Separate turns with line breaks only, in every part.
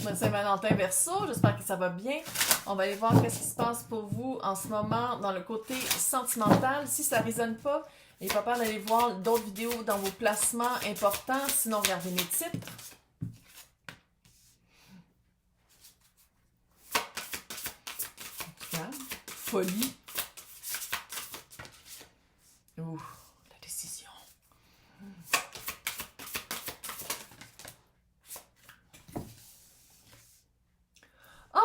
Bonne Saint-Valentin Verseau, j'espère que ça va bien. On va aller voir qu'est-ce qui se passe pour vous en ce moment dans le côté sentimental. Si ça ne résonne pas, n'ayez pas peur d'aller voir d'autres vidéos dans vos placements importants. Sinon, regardez mes titres. Folie. Ouh, la décision. Oh!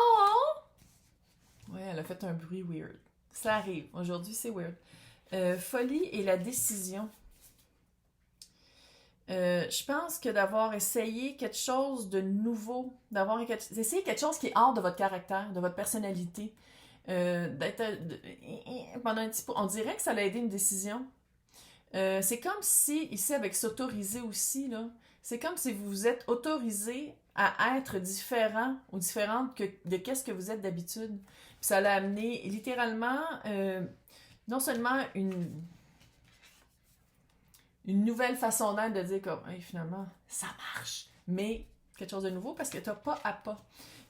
Ouais, elle a fait un bruit weird. Ça arrive. Aujourd'hui, c'est weird. Folie et la décision. Je pense que d'avoir essayé quelque chose de nouveau, d'avoir essayé quelque chose qui est hors de votre caractère, de votre personnalité, pendant un petit peu, on dirait que ça l'a aidé une décision. C'est comme si, ici avec s'autoriser aussi, là, c'est comme si vous vous êtes autorisé à être différent ou différente de qu'est-ce que vous êtes d'habitude. Puis ça l'a amené littéralement non seulement une nouvelle façon d'être, de dire comme hey, finalement ça marche, mais quelque chose de nouveau parce que t'as pas à pas.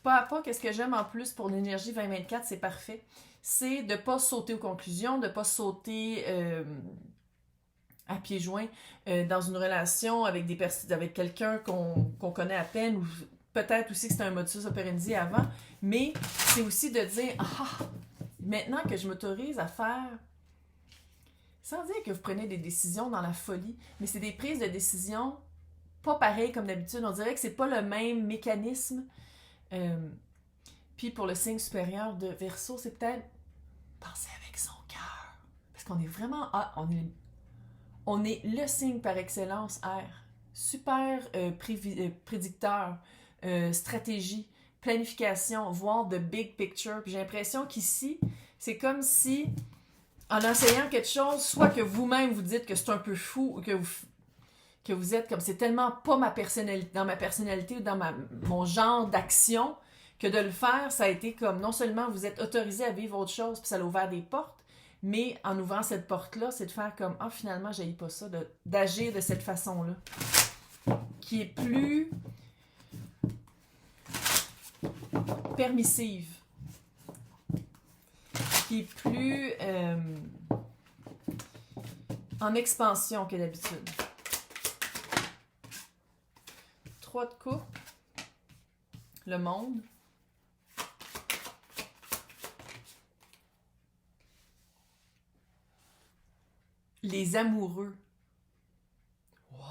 Pas à pas, qu'est-ce que j'aime en plus pour l'énergie 2024, c'est parfait. C'est de pas sauter aux conclusions, de pas sauter à pieds joints dans une relation avec avec quelqu'un qu'on connaît à peine ou peut-être aussi que c'est un modus operandi avant, mais c'est aussi de dire maintenant que je m'autorise à faire, sans dire que vous prenez des décisions dans la folie, mais c'est des prises de décision pas pareilles comme d'habitude. On dirait que c'est pas le même mécanisme. Puis pour le signe supérieur de Verseau, c'est peut-être penser avec son cœur. Parce qu'on est vraiment... on est le signe par excellence, R. Super prédicteur, stratégie, planification, voir the big picture. Puis j'ai l'impression qu'ici, c'est comme si, en enseignant quelque chose, soit que vous-même vous dites que c'est un peu fou, ou que vous êtes comme c'est tellement pas ma personnalité, dans ma personnalité ou dans mon genre d'action, que de le faire, ça a été comme, non seulement vous êtes autorisé à vivre autre chose, puis ça a ouvert des portes, mais en ouvrant cette porte-là, c'est de faire comme, finalement, j'haïs pas ça, d'agir de cette façon-là, qui est plus permissive, qui est plus en expansion que d'habitude. 3 de coupe, le monde. Les amoureux. What?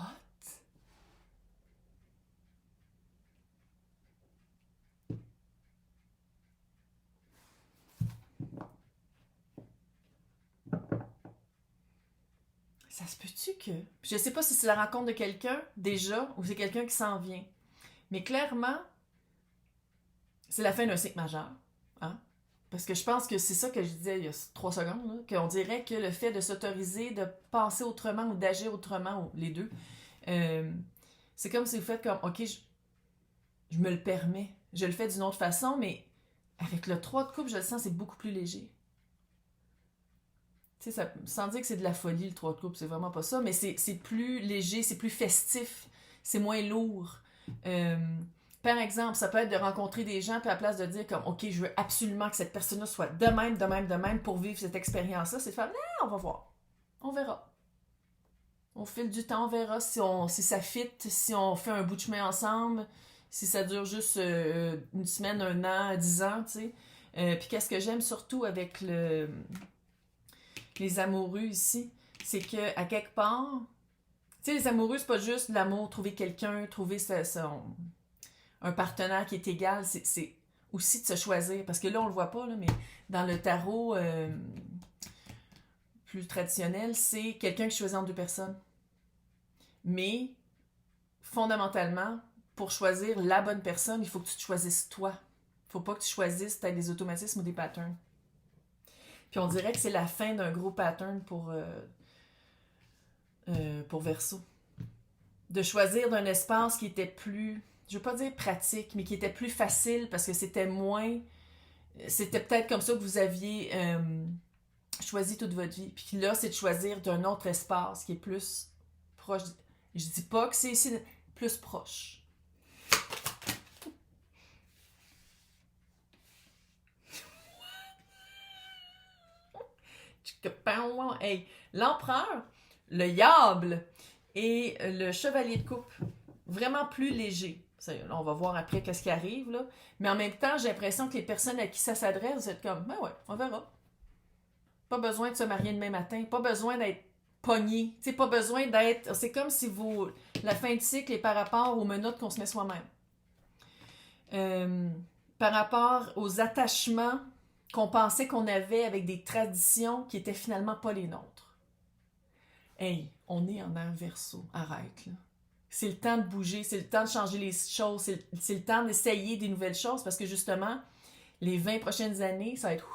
Ça se peut-tu que... Je sais pas si c'est la rencontre de quelqu'un, déjà, ou c'est quelqu'un qui s'en vient. Mais clairement, c'est la fin d'un cycle majeur. Hein? Parce que je pense que c'est ça que je disais il y a 3 secondes, là, qu'on dirait que le fait de s'autoriser, de penser autrement ou d'agir autrement, ou les deux, c'est comme si vous faites comme, ok, je me le permets. Je le fais d'une autre façon, mais avec le 3 de coupe, je le sens, c'est beaucoup plus léger. Tu sais, sans dire que c'est de la folie, le 3 de coupe, c'est vraiment pas ça, mais c'est plus léger, c'est plus festif, c'est moins lourd. Par exemple, ça peut être de rencontrer des gens, puis à la place de dire comme, ok, je veux absolument que cette personne-là soit de même pour vivre cette expérience-là, c'est de faire, on va voir, on verra. Au fil du temps, on verra si ça fit, si on fait un bout de chemin ensemble, si ça dure juste une semaine, 1 an, 10 ans, tu sais. Puis qu'est-ce que j'aime surtout avec les amoureux ici, c'est que à quelque part, tu sais, les amoureux, c'est pas juste l'amour, trouver quelqu'un, trouver un partenaire qui est égal, c'est aussi de se choisir. Parce que là, on le voit pas, là, mais dans le tarot plus traditionnel, c'est quelqu'un qui choisit entre 2 personnes. Mais, fondamentalement, pour choisir la bonne personne, il faut que tu te choisisses toi. Il faut pas que tu choisisses peut-être des automatismes ou des patterns. Puis on dirait que c'est la fin d'un gros pattern pour Verseau. De choisir d'un espace qui était plus, je veux pas dire pratique, mais qui était plus facile parce que c'était moins... C'était peut-être comme ça que vous aviez choisi toute votre vie. Puis là, c'est de choisir d'un autre espace qui est plus proche. Je dis pas que c'est ici, plus proche. Hey, l'empereur, le diable et le chevalier de coupe, vraiment plus léger. On va voir après qu'est-ce qui arrive, là. Mais en même temps, j'ai l'impression que les personnes à qui ça s'adresse, vous êtes comme, ben ouais, on verra. Pas besoin de se marier demain matin, pas besoin d'être pogné, tu sais, pas besoin d'être... C'est comme si vous... La fin de cycle est par rapport aux menottes qu'on se met soi-même. Par rapport aux attachements qu'on pensait qu'on avait avec des traditions qui étaient finalement pas les nôtres. Hey, on est en ère verso, arrête là. C'est le temps de bouger, c'est le temps de changer les choses, c'est le temps d'essayer des nouvelles choses parce que justement, les 20 prochaines années, ça va être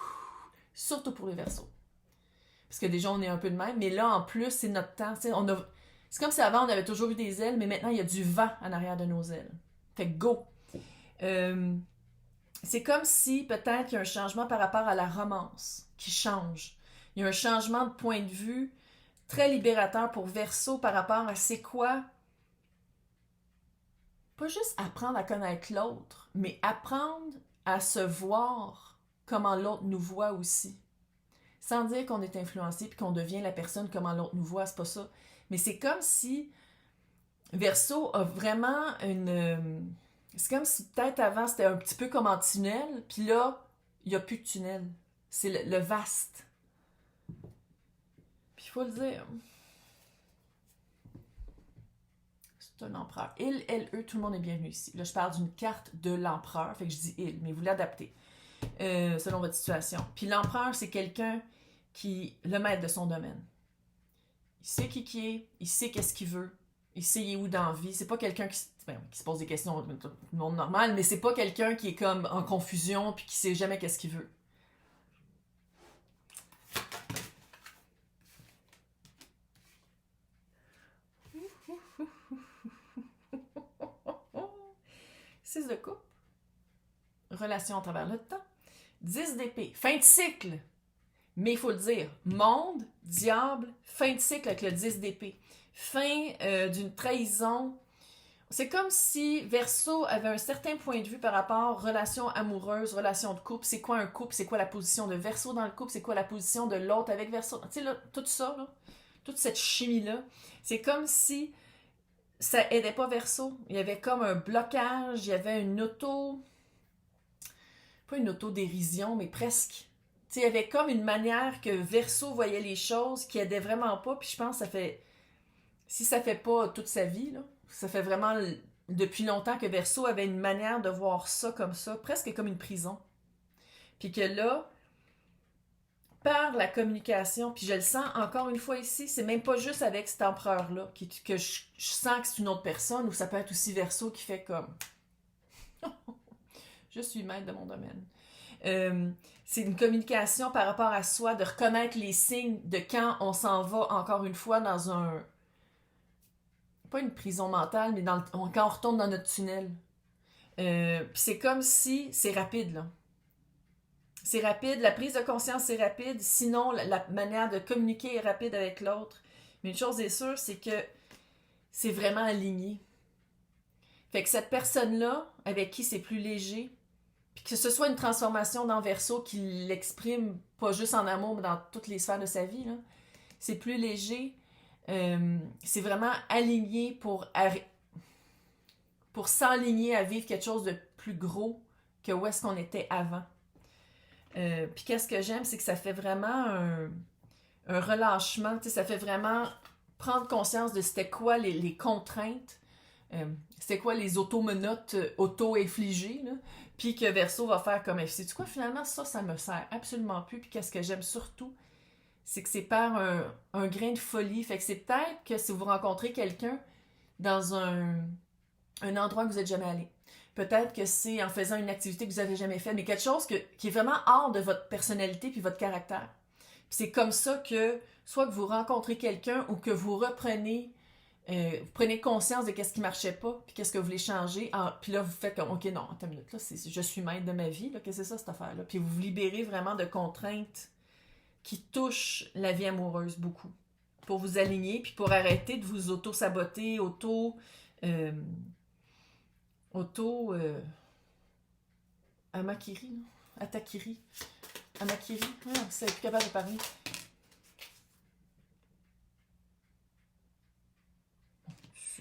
surtout pour les versos. Parce que déjà, on est un peu de même, mais là, en plus, c'est notre temps. C'est comme si avant, on avait toujours eu des ailes, mais maintenant, il y a du vent en arrière de nos ailes. Fait que go! C'est comme si peut-être il y a un changement par rapport à la romance qui change. Il y a un changement de point de vue très libérateur pour Verseau par rapport à c'est quoi. Pas juste apprendre à connaître l'autre, mais apprendre à se voir comment l'autre nous voit aussi. Sans dire qu'on est influencé puis qu'on devient la personne comment l'autre nous voit, c'est pas ça. Mais c'est comme si Verseau a vraiment une... C'est comme si peut-être avant c'était un petit peu comme en tunnel, puis là, il n'y a plus de tunnel. C'est le vaste. Puis il faut le dire. C'est un empereur. Il, elle, eux, tout le monde est bienvenu ici. Là, je parle d'une carte de l'empereur, fait que je dis il, mais vous l'adaptez selon votre situation. Puis l'empereur, c'est quelqu'un qui le maître de son domaine. Il sait qui est, il sait qu'est-ce qu'il veut, il sait il est où dans la vie. C'est pas quelqu'un qui se pose des questions tout le monde normal, mais c'est pas quelqu'un qui est comme en confusion puis qui sait jamais qu'est-ce qu'il veut. Six de coupe. Relation à travers le temps. 10 d'épée. Fin de cycle. Mais il faut le dire, monde, diable, fin de cycle avec le 10 d'épée. Fin d'une trahison. C'est comme si Verseau avait un certain point de vue par rapport aux relations amoureuses, relations de couple. C'est quoi un couple? C'est quoi la position de Verseau dans le couple? C'est quoi la position de l'autre avec Verseau? Tu sais, là, tout ça, là, toute cette chimie-là, c'est comme si ça aidait pas Verseau. Il y avait comme un blocage, il y avait une pas une autodérision, mais presque. Tu sais, il y avait comme une manière que Verseau voyait les choses qui aidait vraiment pas, puis je pense que ça fait... Si ça fait pas toute sa vie, là, ça fait vraiment depuis longtemps que Verseau avait une manière de voir ça comme ça, presque comme une prison. Puis que là, par la communication, puis je le sens encore une fois ici, c'est même pas juste avec cet empereur-là que je sens que c'est une autre personne, ou ça peut être aussi Verseau qui fait comme... je suis maître de mon domaine. C'est une communication par rapport à soi, de reconnaître les signes de quand on s'en va, encore une fois, dans un... Pas une prison mentale, mais quand on retourne dans notre tunnel. Puis c'est comme si... C'est rapide, là. C'est rapide, la prise de conscience c'est rapide, sinon la manière de communiquer est rapide avec l'autre. Mais une chose est sûre, c'est que c'est vraiment aligné. Fait que cette personne-là, avec qui c'est plus léger, puis que ce soit une transformation dans Verseau qui l'exprime pas juste en amour, mais dans toutes les sphères de sa vie, là, c'est plus léger, c'est vraiment aligné pour s'enligner à vivre quelque chose de plus gros que où est-ce qu'on était avant. Puis qu'est-ce que j'aime, c'est que ça fait vraiment un relâchement, tu sais, ça fait vraiment prendre conscience de c'était quoi les contraintes, c'était quoi les auto-menottes auto-infligées, là, puis que Verseau va faire comme, sais-tu quoi, finalement, ça me sert absolument plus, puis qu'est-ce que j'aime surtout, c'est que c'est par un grain de folie, fait que c'est peut-être que si vous rencontrez quelqu'un dans un endroit que vous n'êtes jamais allé, peut-être que c'est en faisant une activité que vous n'avez jamais faite, mais quelque chose qui est vraiment hors de votre personnalité puis votre caractère. Puis c'est comme ça que, soit que vous rencontrez quelqu'un ou que vous reprenez, vous prenez conscience de qu'est-ce qui marchait pas, puis qu'est-ce que vous voulez changer, puis là vous faites comme, ok non, attends une minute, là, je suis maître de ma vie, là, qu'est-ce que c'est ça cette affaire-là? Puis vous vous libérez vraiment de contraintes qui touchent la vie amoureuse beaucoup, pour vous aligner, puis pour arrêter de vous auto-saboter, Amakiri, non? Atakiri. Amakiri. Ah, c'est plus capable de parler.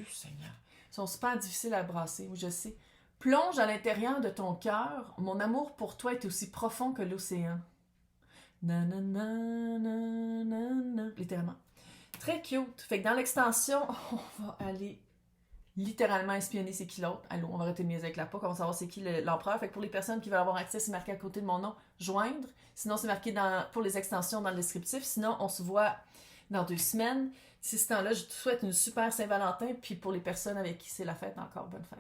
Dieu Seigneur. Ils sont super difficiles à brasser, oui, je sais. Plonge à l'intérieur de ton cœur. Mon amour pour toi est aussi profond que l'océan. Nanana. Littéralement. Très cute. Fait que dans l'extension, on va aller littéralement espionner c'est qui l'autre. Allô, on va arrêter de niaiser avec la POC, on va savoir c'est qui l'empereur. Fait que pour les personnes qui veulent avoir accès, c'est marqué à côté de mon nom, joindre. Sinon, c'est marqué pour les extensions dans le descriptif. Sinon, on se voit dans 2 semaines. Si ce temps-là, je te souhaite une super Saint-Valentin. Puis pour les personnes avec qui c'est la fête, encore bonne fête.